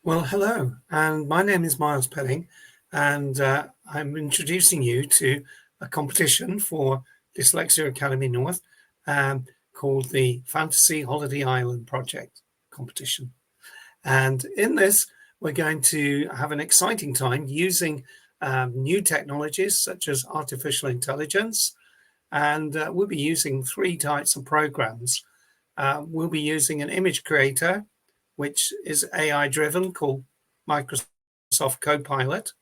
Well, hello, and my name is Miles Penning, and I'm introducing you to a competition for Dyslexia Academy North called the Fantasy Holiday Island Project competition. And in this, we're going to have an exciting time using new technologies such as artificial intelligence, and we'll be using three types of programs. We'll be using an image creator, which is AI driven, called Microsoft Copilot.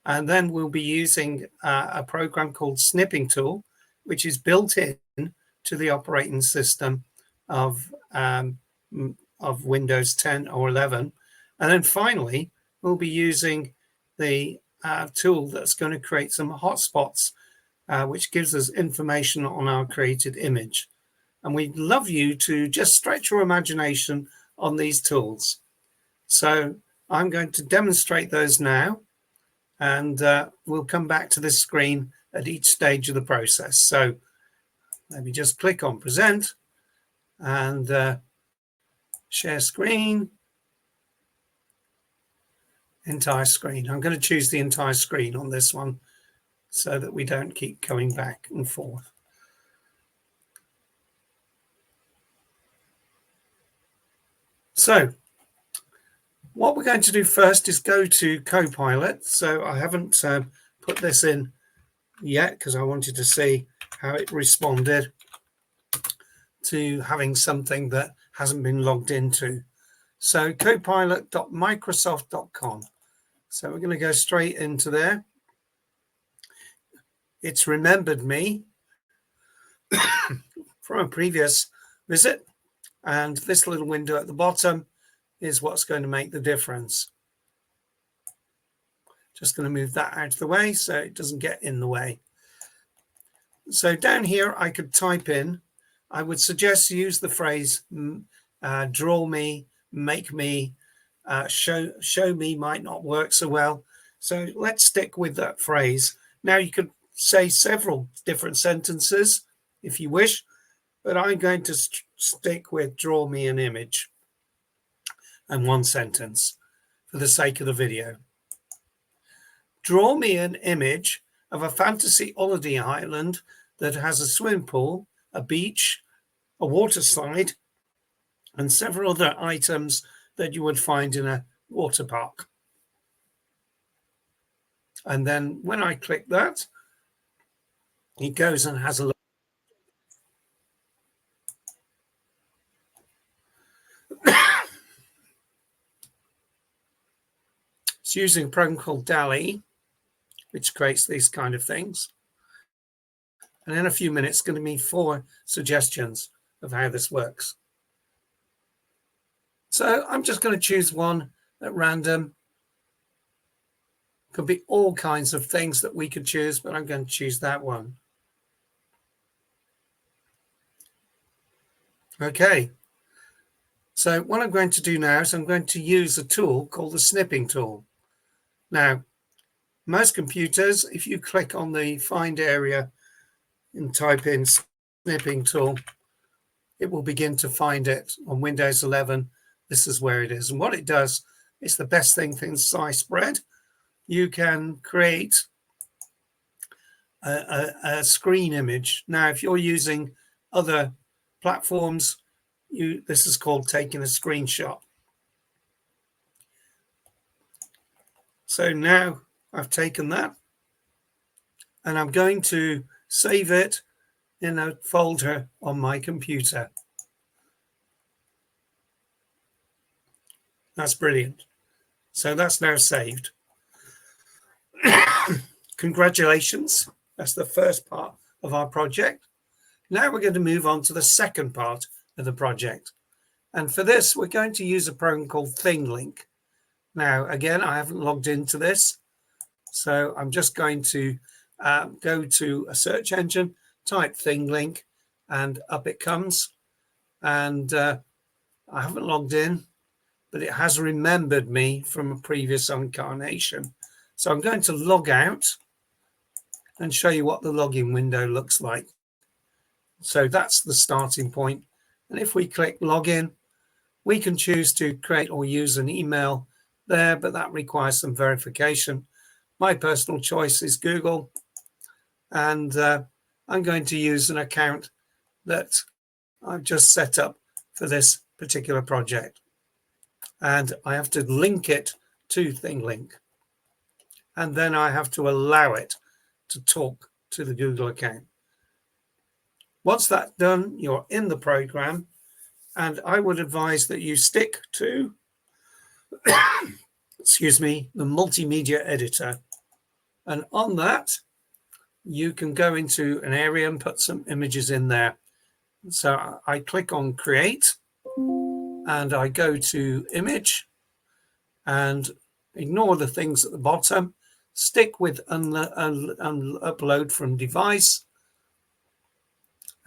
And then we'll be using a program called Snipping Tool, which is built in to the operating system of Windows 10 or 11. And then finally, we'll be using the tool that's going to create some hotspots, which gives us information on our created image. And we'd love you to just stretch your imagination on these tools. So I'm going to demonstrate those now, and we'll come back to this screen at each stage of the process. So let me just click on present and share screen, entire screen. I'm going to choose the entire screen on this one so that we don't keep coming back and forth. So what we're going to do first is go to Copilot. So I haven't put this in yet because I wanted to see how it responded to having something that hasn't been logged into. So copilot.microsoft.com. So we're going to go straight into there. It's remembered me from a previous visit. And this little window at the bottom is what's going to make the difference. Just going to move that out of the way so it doesn't get in the way. So down here, I could type in, I would suggest use the phrase, draw me, make me, show me might not work so well. So let's stick with that phrase. Now you could say several different sentences if you wish, but I'm going to stick with draw me an image and one sentence for the sake of the video. Draw me an image of a fantasy holiday island that has a swimming pool, a beach, a water slide, and several other items that you would find in a water park. And then when I click that, it goes and has a look. It's using a program called DALL-E, which creates these kind of things. And in a few minutes, it's going to be 4 suggestions of how this works. So I'm just going to choose one at random. Could be all kinds of things that we could choose, but I'm going to choose that one. Okay. So what I'm going to do now is I'm going to use a tool called the Snipping Tool. Now, most computers, if you click on the Find area and type in Snipping Tool, it will begin to find it on Windows 11. This is where it is. And what it does, it's the best thing for sliced bread. You can create a screen image. Now, if you're using other platforms, this is called taking a screenshot. So now I've taken that and I'm going to save it in a folder on my computer. That's brilliant. So that's now saved. Congratulations. That's the first part of our project. Now we're going to move on to the second part of the project. And for this, we're going to use a program called ThingLink. Now, again, I haven't logged into this. So I'm just going to go to a search engine, type ThingLink, and up it comes. And I haven't logged in, but it has remembered me from a previous incarnation. So I'm going to log out and show you what the login window looks like. So that's the starting point. And if we click login, we can choose to create or use an email there, but that requires some verification. My personal choice is Google, and I'm going to use an account that I've just set up for this particular project, and I have to link it to ThingLink, and then I have to allow it to talk to the Google account. Once that's done, you're in the program, and I would advise that you stick to excuse me, the multimedia editor, and on that you can go into an area and put some images in there. So I click on create and I go to image and ignore the things at the bottom, stick with upload from device,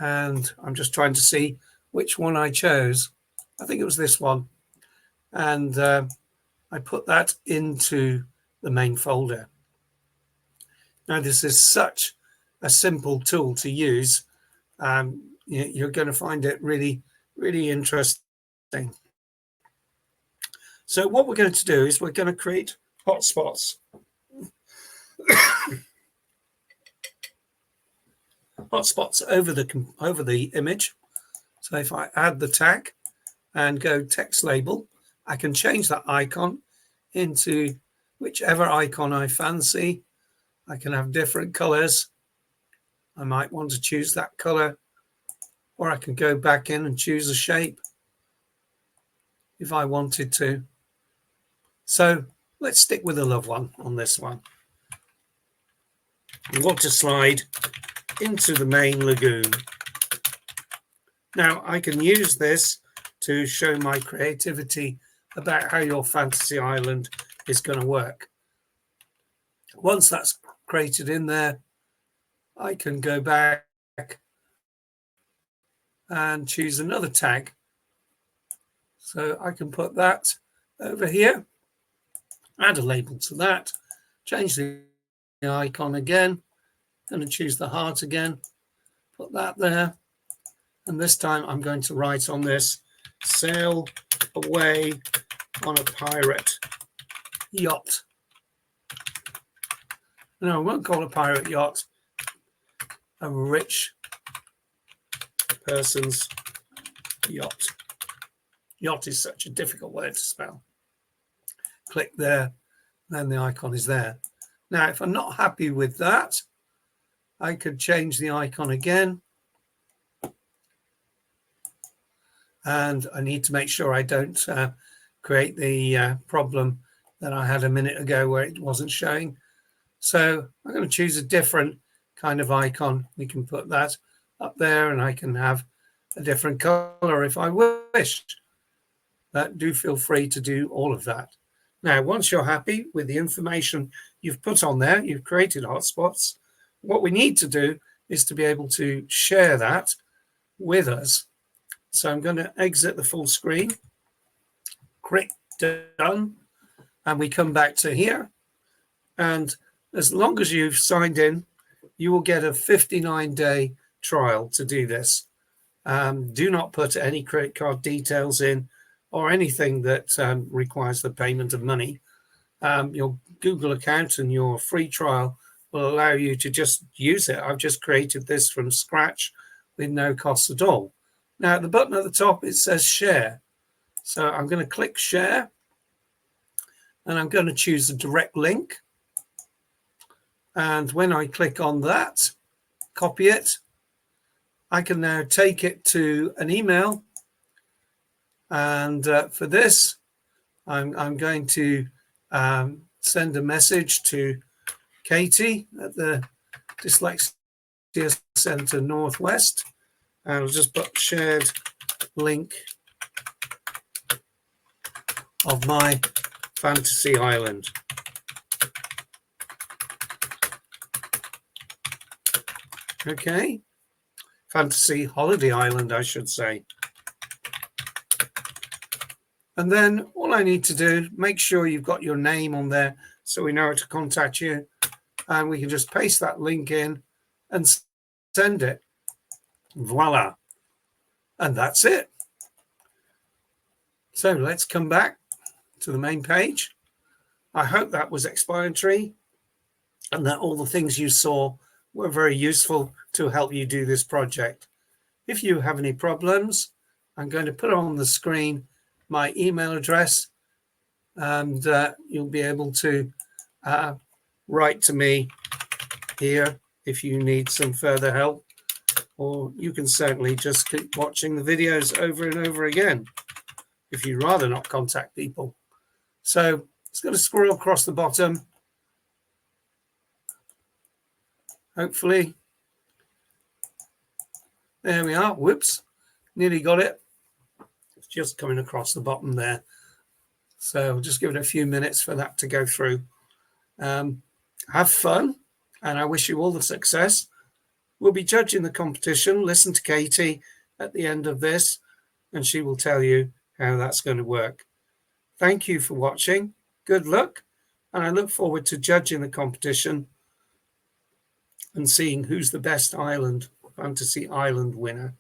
and I'm just trying to see which one I chose. I think it was this one, and I put that into the main folder. Now this is such a simple tool to use. You're going to find it really, really interesting. So what we're going to do is we're going to create hotspots. Hotspots over the image. So if I add the tag and go text label, I can change that icon into whichever icon I fancy. I can have different colors. I might want to choose that color, or I can go back in and choose a shape if I wanted to. So let's stick with the love one on this one. Water slide into the main lagoon. Now I can use this to show my creativity about how your fantasy island is going to work. Once that's created in there, I can go back and choose another tag. So I can put that over here, add a label to that, change the icon again, and choose the heart again, put that there. And this time I'm going to write on this, sail away on a pirate yacht. No, I won't call it a pirate yacht, a rich person's yacht. Yacht is such a difficult word to spell. Click there, then the icon is there. Now, if I'm not happy with that, I could change the icon again. And I need to make sure I don't create the problem that I had a minute ago where it wasn't showing. So I'm going to choose a different kind of icon. We can put that up there, and I can have a different color if I wish. Do feel free to do all of that. Now, once you're happy with the information you've put on there, you've created hotspots, what we need to do is to be able to share that with us. So I'm going to exit the full screen, click done, and we come back to here. And as long as you've signed in, you will get a 59-day trial to do this. Do not put any credit card details in or anything that requires the payment of money. Your Google account and your free trial will allow you to just use it. I've just created this from scratch with no cost at all. Now, at the button at the top, it says share. So I'm going to click share, and I'm going to choose a direct link. And when I click on that, copy it, I can now take it to an email. And for this, I'm going to send a message to Katie at the Dyslexia Centre Northwest. And I'll just put shared link of my fantasy island. Okay, fantasy holiday island, I should say. And then all I need to do, make sure you've got your name on there so we know how to contact you. And we can just paste that link in and send it. Voila. And that's it. So let's come back to the main page. I hope that was explanatory and that all the things you saw were very useful to help you do this project. If you have any problems, I'm going to put on the screen my email address, and you'll be able to write to me here if you need some further help, or you can certainly just keep watching the videos over and over again if you'd rather not contact people. So it's going to scroll across the bottom. Hopefully. There we are. Whoops. Nearly got it. It's just coming across the bottom there. So just give it a few minutes for that to go through. Have fun, and I wish you all the success. We'll be judging the competition. Listen to Katie at the end of this, and she will tell you how that's going to work. Thank you for watching. Good luck, and I look forward to judging the competition and seeing who's the best fantasy island winner.